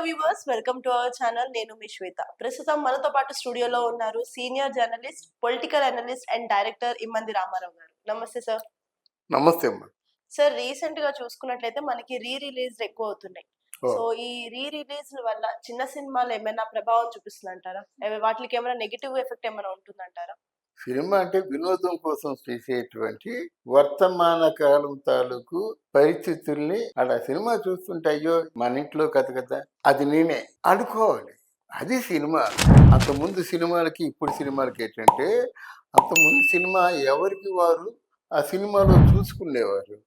Viewers, welcome to our channel. నేను మీ శ్వేత. ప్రస్తుతం మనతో పాటు స్టూడియోలో ఉన్నారు senior journalist, political analyst and director Immandi Ramarao గారు. నమస్తే సార్. నమస్తే అమ్మా. సార్, రీసెంట్ గా చూసుకున్నట్లయితే మనకి రిలీజ్ ఎక్కువ అవుతున్నాయి. ఓ, సో ఈ రిలీజ్ వల్ల చిన్న సినిమాలు ఏమైనా ప్రభావం చూపిస్తుందంటారా? వాటికి ఏమైనా నెగిటివ్ ఎఫెక్ట్ ఏమైనా ఉంటుందంటారా? సినిమా అంటే వినోదం కోసం చేసేటువంటి వర్తమాన కాలం తాలూకు పరిస్థితుల్ని అలా సినిమా చూస్తుంటే అయ్యో మన ఇంట్లో కథ కదా అది నేనే అనుకోవాలి. అది సినిమా. అంతకుముందు సినిమాలకి ఇప్పుడు సినిమాలకి ఏంటంటే అంతకుముందు సినిమా ఎవరికి వారు ఆ సినిమాలో చూసుకునేవారు.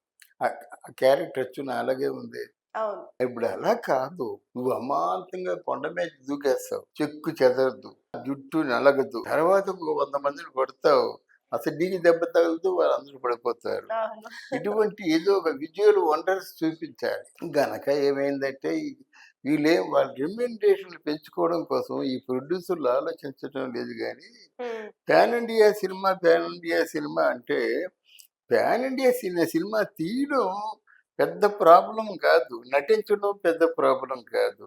ఆ క్యారెక్టర్ వచ్చిన అలాగే ఉంది. అవును. ఇప్పుడు అలా కాదు. నువ్వు అమాంతంగా కొండ మీద దూకేస్తావు, చెక్కు చెదరదు, జుట్టు నలగదు, తర్వాత 100 మందిని కొడతావు, అసలు నీకు దెబ్బ తగలదు, వాళ్ళందరూ పడిపోతారు. అవును. ఇటువంటి ఏదో ఒక విజువల్ వండర్స్ చూపించాలి. గనక ఏమైందంటే వీళ్ళేం వాళ్ళ రెమ్యూనరేషన్లు పెంచుకోవడం కోసం ఈ ప్రొడ్యూసర్లు ఆలోచించడం లేదు. కానీ పాన్ ఇండియా సినిమా అంటే పాన్ ఇండియా సినిమా తీయడం పెద్ద ప్రాబ్లం కాదు, నటించడం పెద్ద ప్రాబ్లం కాదు.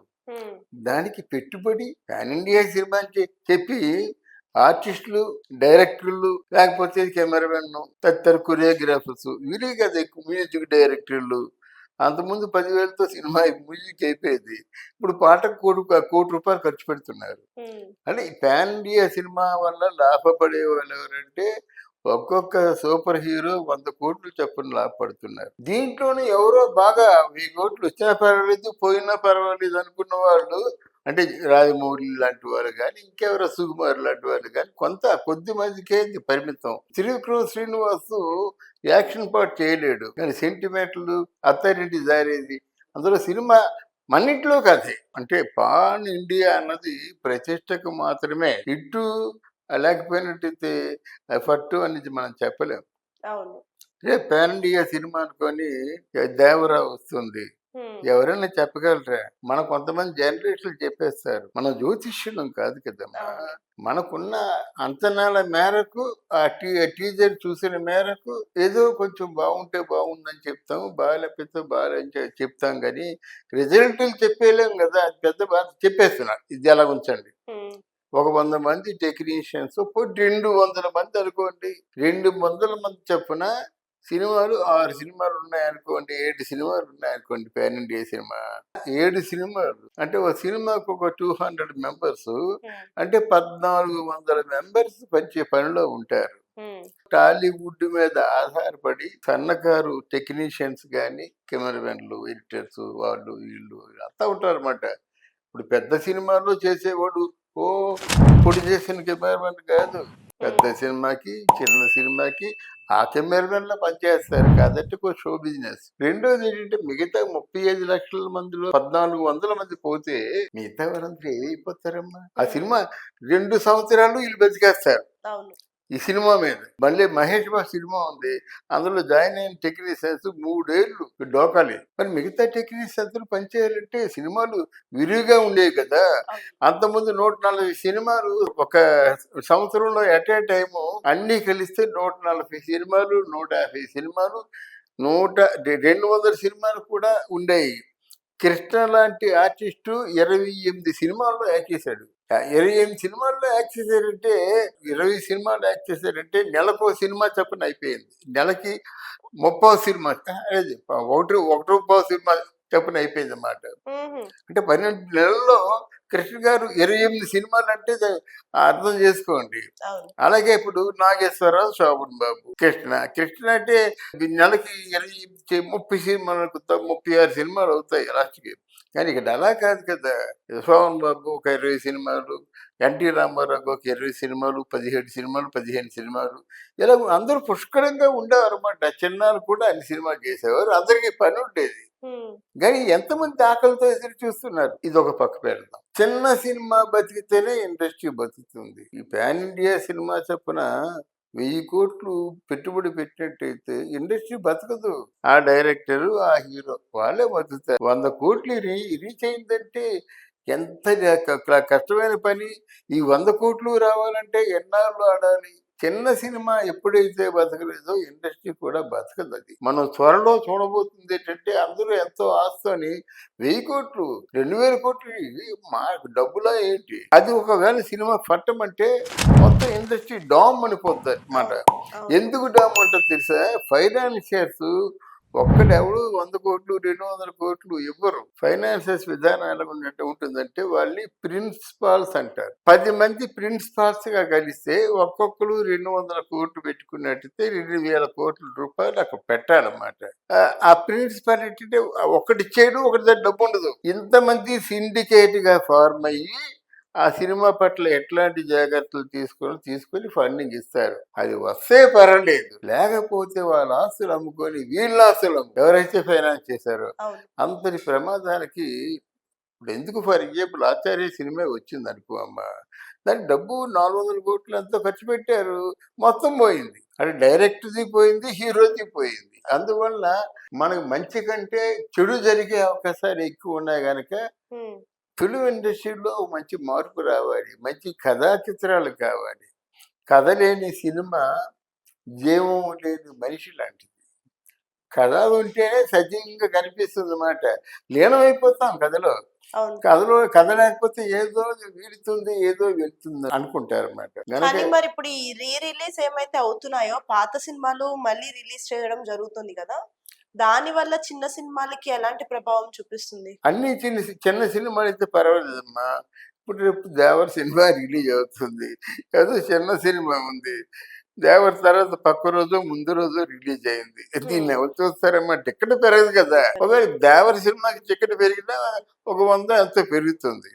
దానికి పెట్టుబడి పాన్ ఇండియా సినిమా అని చెప్పి ఆర్టిస్టులు, డైరెక్టర్లు, లేకపోతే కెమెరామెన్, తదితర కొరియోగ్రాఫర్స్, వీరే కదా ఎక్కువ మ్యూజిక్ డైరెక్టర్లు. అంతకుముందు 10,000తో సినిమా మ్యూజిక్ అయిపోయేది. ఇప్పుడు పాటకు కోటి రూపాయలు ఖర్చు పెడుతున్నారు. అంటే ఈ పాన్ ఇండియా సినిమా వల్ల లాభపడే వాళ్ళు ఎవరంటే ఒక్కొక్క సూపర్ హీరో 100 కోట్లు చొప్పున లాభపడుతున్నారు. దీంట్లోనే ఎవరో బాగా 1000 కోట్లు వచ్చినా పర్వాలేదు, పోయినా పర్వాలేదు అనుకున్న వాళ్ళు, అంటే రాజమౌళి లాంటి వాళ్ళు కానీ, ఇంకెవరో సుకుమార్ లాంటి వాళ్ళు కానీ, కొద్ది మందికే ఇది పరిమితం. త్రివిక్రమ్ శ్రీనివాసు యాక్షన్ పార్ట్ చేయలేడు, కానీ సెంటిమెంట్లు, అత్తారింటి జారేది, అందులో సినిమా మన్నింటిలో కథే. అంటే పాన్ ఇండియా అన్నది ప్రతిష్టకు మాత్రమే. ఇటు లేకపోయినట్టయితే ఎఫర్ట్ అనేది మనం చెప్పలేం. అవును. రేపు పాన్ ఇండియా సినిమా అనుకొని దేవరా వస్తుంది, ఎవరైనా చెప్పగలరా? మన కొంతమంది జర్నలిస్టులు చెప్పేస్తారు. మనం జ్యోతిష్యులం కాదు కదమ్మా. మనకున్న అంచనాల మేరకు ఆ టీజర్ చూసిన మేరకు ఏదో కొంచెం బాగుంటే బాగుందని చెప్తాం, బాగాలేకపోతే బాగాలని చెప్తాం. కానీ రిజల్ట్లు చెప్పేలేం కదా. అది పెద్ద బాధ. చెప్పేస్తున్నారు ఇది ఎలా ఉంచండి. ఒక 100 మంది టెక్నీషియన్స్ 200 మంది అనుకోండి, 200 మంది చొప్పున సినిమాలు 6 సినిమాలు ఉన్నాయనుకోండి, 7 సినిమాలు ఉన్నాయనుకోండి. పాన్ ఇండియా సినిమా 7 సినిమాలు అంటే ఒక సినిమాకు ఒక 200 మెంబర్స్ అంటే 1400 మెంబర్స్ పనిచే పనిలో ఉంటారు. టాలీవుడ్ మీద ఆధారపడి సన్నకారు టెక్నీషియన్స్ కానీ, కెమెరామెన్లు, ఎడిటర్స్, వాళ్ళు వీళ్ళు అంతా ఉంటారు అన్నమాట. ఇప్పుడు పెద్ద సినిమాల్లో చేసేవాడు పొడి చేసిన కెమెరామెన్ కాదు. పెద్ద సినిమాకి, చిన్న సినిమాకి ఆ కెమెరామెన్లో పనిచేస్తారు కాబట్టి షో బిజినెస్. రెండోది ఏంటంటే మిగతా 35 లక్షల మందిలో 1400 మంది పోతే మిగతా వాళ్ళందరూ ఏమైపోతారమ్మా? ఆ సినిమా 2 సంవత్సరాలు వీళ్ళు బతికేస్తారు ఈ సినిమా మీద. మళ్ళీ మహేష్ బాబు సినిమా ఉంది, అందులో జాయిన్ అయిన టెక్నీషియన్స్ 3 ఏళ్ళు డోకాలి. మరి మిగతా టెక్నీషియన్స్ పనిచేయాలంటే సినిమాలు విరివిగా ఉండేవి కదా. అంతకుముందు 140 సినిమాలు ఒక సంవత్సరంలో ఎట్ ఏ టైము అన్ని కలిస్తే 140 సినిమాలు, 150 సినిమాలు, 200 సినిమాలు కూడా ఉండేవి. కృష్ణ లాంటి ఆర్టిస్టు 28 సినిమాల్లో యాక్ట్ చేశాడు. 28 సినిమాల్లో యాక్ట్ చేశాడంటే 20 సినిమాలు యాక్ట్ చేశాడంటే నెలకో సినిమా చొప్పున అయిపోయింది. నెలకి 30 సినిమా, ఒకటో సినిమా చొప్పున అయిపోయింది అన్నమాట. అంటే 12 నెలల్లో కృష్ణ గారు 28 సినిమాలు అంటే అర్థం చేసుకోండి. అలాగే ఇప్పుడు నాగేశ్వరరావు, శోభన్ బాబు, కృష్ణ అంటే నెలకి 30 సినిమాలకు 36 సినిమాలు అవుతాయి లాస్ట్కి. కానీ ఇక్కడ అలా కాదు కదా. శోభన్ బాబు ఒక 20 సినిమాలు, ఎన్టీ రామారావు ఒక 20 సినిమాలు, 17 సినిమాలు, 15 సినిమాలు, ఇలా అందరూ పుష్కలంగా ఉండేవారు అన్నమాట. చిన్నారు కూడా అన్ని సినిమాలు చేసేవారు, అందరికీ పని ఉండేది. కానీ ఎంతమంది ఆకలితో ఎదురు చూస్తున్నారు. ఇది ఒక పక్క పెడదాం. చిన్న సినిమా బతికితేనే ఇండస్ట్రీ బతుకుతుంది. ఈ పాన్ ఇండియా సినిమా చొప్పున 1000 కోట్లు పెట్టుబడి పెట్టినట్టయితే ఇండస్ట్రీ బతకదు. ఆ డైరెక్టరు, ఆ హీరో వాళ్ళే బతుకుతారు. 100 కోట్లు రీచ్ అయిందంటే ఎంత కష్టమైన పని. ఈ 100 కోట్లు రావాలంటే ఎన్నాళ్ళు ఆడాలి. చిన్న సినిమా ఎప్పుడైతే బతకలేదో ఇండస్ట్రీ కూడా బతకదు. అది మనం త్వరలో చూడబోతుంది ఏంటంటే అందరూ ఎంతో ఆస్తని 1000 కోట్లు 2000 కోట్లు ఇవి మాకు డబ్బులా ఏంటి, అది ఒకవేళ సినిమా పట్టమంటే మొత్తం ఇండస్ట్రీ డామ్ అనిపోద్ది అన్నమాట. అవును. ఎందుకు డామ్ అంటో తెలుసా, ఫైనాన్షియర్స్ ఒక్కడెవడు 100 కోట్లు 200 కోట్లు ఇవ్వరు. ఫైనాన్షియర్స్ విధానం ఎలా ఉంటుందంటే వాళ్ళని ప్రిన్సిపాల్స్ అంటారు. 10 మంది ప్రిన్సిపాల్స్ గా కలిస్తే ఒక్కొక్కరు 200 కోట్లు పెట్టుకున్నట్టయితే 2000 కోట్ల రూపాయలు అక్కడ పెట్టాలన్నమాట. ఆ ప్రిన్సిపాల్ ఏంటంటే ఒకటి చేయడం ఒకటి దగ్గర డబ్బు ఉండదు. ఇంతమంది సిండికేట్ గా ఫార్మ్ అయ్యి ఆ సినిమా పట్ల ఎట్లాంటి జాగ్రత్తలు తీసుకొని ఫండింగ్ ఇస్తారు. అది వస్తే పర్వాలేదు, లేకపోతే వాళ్ళ ఆస్తులు అమ్ముకొని వీళ్ళ ఆస్తులు ఎవరైతే ఫైనాన్స్ చేశారో అవును. అంతటి ప్రమాదానికి ఇప్పుడు ఎందుకు, ఫర్ ఎగ్జాంపుల్ ఆచార్య సినిమా వచ్చింది అనుకో అమ్మ, దాని డబ్బు 400 కోట్లు ఎంతో ఖర్చు పెట్టారు, మొత్తం పోయింది. అది డైరెక్టర్ది పోయింది, హీరోది పోయింది. అందువల్ల మనకు మంచి కంటే చెడు జరిగే అవకాశాలు ఎక్కువ ఉన్నాయి కనుక హ్మ్. ఫిల్మ్ ఇండస్ట్రీలో మంచి మార్పు రావాలి, మంచి కథా చిత్రాలు కావాలి. కథ లేని సినిమా జీవం లేని మనిషి లాంటిది. కథ ఉంటేనే సజీవంగా కనిపిస్తుంది అన్నమాట. లీనమైపోతాం కథలో. అవును. కథ లేకపోతే ఏదో వీడుతుంది ఏదో వెళ్తుంది అనుకుంటారు అన్నమాట. కానీ మరి ఇప్పుడు ఈ రిలీజ్ ఏమైతే అవుతున్నాయో పాత సినిమాలు మళ్ళీ రిలీజ్ చేయడం జరుగుతుంది కదా, దాని వల్ల చిన్న సినిమాలకి ఎలాంటి ప్రభావం చూపిస్తుంది? అన్ని చిన్న సినిమాలు అయితే పర్వాలేదమ్మా. ఇప్పుడు రేపు దేవర సినిమా రిలీజ్ అవుతుంది, ఏదో చిన్న సినిమా ఉంది. దేవర తర్వాత పక్క రోజు ముందు రోజు రిలీజ్ అయింది. దీన్ని ఎవరు చూస్తారమ్మా, టికెట్ పెరగదు కదా. ఒకవేళ దేవర సినిమాకి టికెట్ పెరిగినా ఒక 100 ఎంతో పెరుగుతుంది.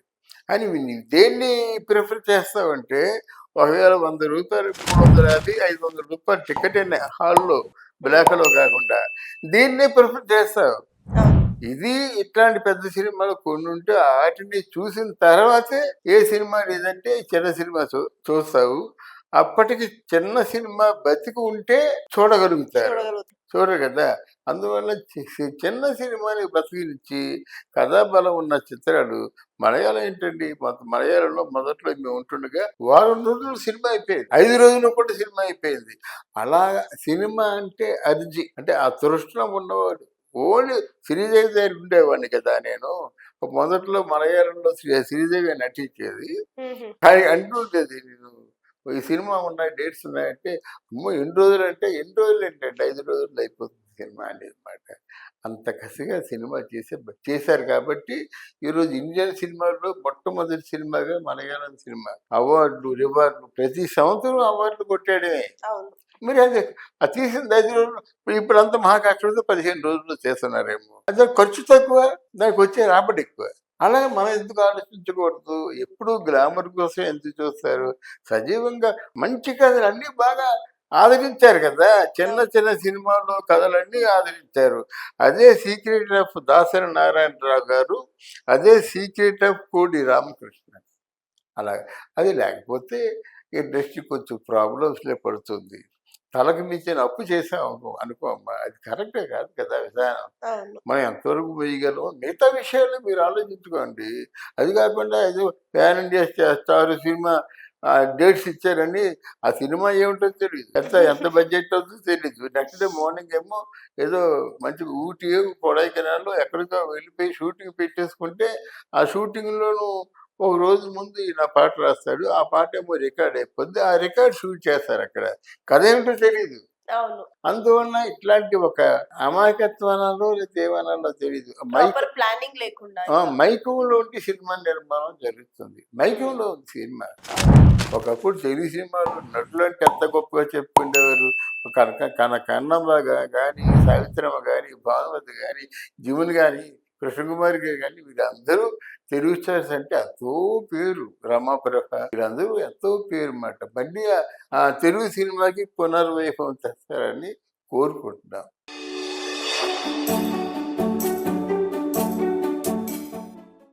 అని నీవు దేన్ని ప్రిఫర్ చేస్తావంటే, ఒకవేళ 100 రూపాయలు 350 500 రూపాయలు టికెట్ హాల్లో బ్లాక్లో కాకుండా దీన్నే ప్రిఫర్ చేస్తావు. అవును. ఇది ఇట్లాంటి పెద్ద సినిమాలు కొన్ని ఉంటే వాటిని చూసిన తర్వాతే ఏ సినిమా లేదంటే చిన్న సినిమా చూస్తావు. అప్పటికి చిన్న సినిమా బతికి ఉంటే చూడగలుగుతారు, చూడగలుగుతాం. చూడరు కదా. అందువల్ల చిన్న సినిమాని బతికించి కథాబలం ఉన్న చిత్రాలు మలయాళం ఏంటండి, మలయాళంలో మొదట్లో మేము ఉంటుండగా వారం రోజులు సినిమా అయిపోయింది, 5 రోజులు కూడా సినిమా అయిపోయింది. అలా సినిమా అంటే అర్జీ అంటే ఆ తృష్ణ ఉన్నవాడు. ఓన్లీ శ్రీదేవి దగ్గర ఉండేవాడిని కదా నేను. మొదట్లో మలయాళంలో శ్రీదేవి నటించేది. కానీ అంటుండేది నేను, ఈ సినిమా ఉన్నాయి డేట్స్ ఉన్నాయంటే, అమ్మో ఎన్ని రోజులు అంటే, ఎన్ని రోజులు ఏంటంటే 5 రోజులు అయిపోతుంది సినిమా అనేది అనమాట. అంత కసిగా సినిమా చేశారు కాబట్టి ఈరోజు ఇండియన్ సినిమాల్లో మొట్టమొదటి సినిమాగా మలయాళం సినిమా అవార్డులు రివార్డులు ప్రతి సంవత్సరం అవార్డులు కొట్టాడమే. అవును. మరి అది తీసింది 5 రోజులు, ఇప్పుడంతా మహాకష్టంతో 15 రోజుల్లో చేస్తున్నారేమో. అదే ఖర్చు తక్కువ, దానికి వచ్చే రాబడి ఎక్కువ. అలాగే మనం ఎందుకు ఆలోచించకూడదు? ఎప్పుడు గ్లామర్ కోసం ఎందుకు చూస్తారు? సజీవంగా మంచి కథలు అన్నీ బాగా ఆదరించారు కదా. చిన్న చిన్న సినిమాల్లో కథలన్నీ ఆదరించారు. అదే సీక్రెట్ ఆఫ్ దాసరి నారాయణరావు గారు, అదే సీక్రెట్ ఆఫ్ కోడి రామకృష్ణ. అలాగే అది లేకపోతే ఇండస్ట్రీ కొంచెం ప్రాబ్లమ్స్లో పడుతుంది. తలకు మించిన అప్పు చేసాం అనుకో అమ్మా, అది కరెక్టే కాదు కదా విధానం. అవును. మనం ఎంతవరకు వేయగలం మిగతా విషయాలు మీరు ఆలోచించుకోండి. అది కాకుండా ఏదో ప్యాన్ ఇండియా చేస్తారు సినిమా డేట్స్ ఇచ్చారని ఆ సినిమా ఏమిటో తెలియదు, ఎంత ఎంత బడ్జెట్ అవుతుందో తెలియదు. నెక్స్ట్ డే మార్నింగ్ ఏమో ఏదో మంచి ఊటీ కొడైకెనాల్లో ఎక్కడికో వెళ్ళిపోయి షూటింగ్ పెట్టేసుకుంటే ఆ షూటింగ్లోనూ ఒక రోజు ముందు ఈయన పాట రాస్తాడు, ఆ పాట ఏమో రికార్డ్ అయిపోద్ది, ఆ రికార్డ్ షూట్ చేస్తారు అక్కడ, కథ ఏమిటో తెలియదు. అవును. అందువల్ల ఇట్లాంటి ఒక అమాయకత్వాలలో దేవాలలో తెలియదు. ప్రాపర్ ప్లానింగ్ లేకుండా మైకంలో ఉండి సినిమా నిర్మాణం జరుగుతుంది. మైకంలో ఉంది సినిమా. ఒకప్పుడు తెలుగు సినిమాలు నటులు అంటే ఎంత గొప్పగా చెప్పుకునేవారు. కన్నమ్మ కానీ, సావిత్రమ్మ కానీ, భానుమతి కానీ, జీవుని కానీ, కృష్ణకుమారి గారు కానీ, వీళ్ళందరూ తెలుగు స్టార్స్ అంటే ఎంతో పేరు. రమాప్రభ వీళ్ళందరూ ఎంతో పేరు అన్నమాట. మళ్ళీ ఆ తెలుగు సినిమాకి పునర్వైభవం తెస్తారని కోరుకుంటున్నాం.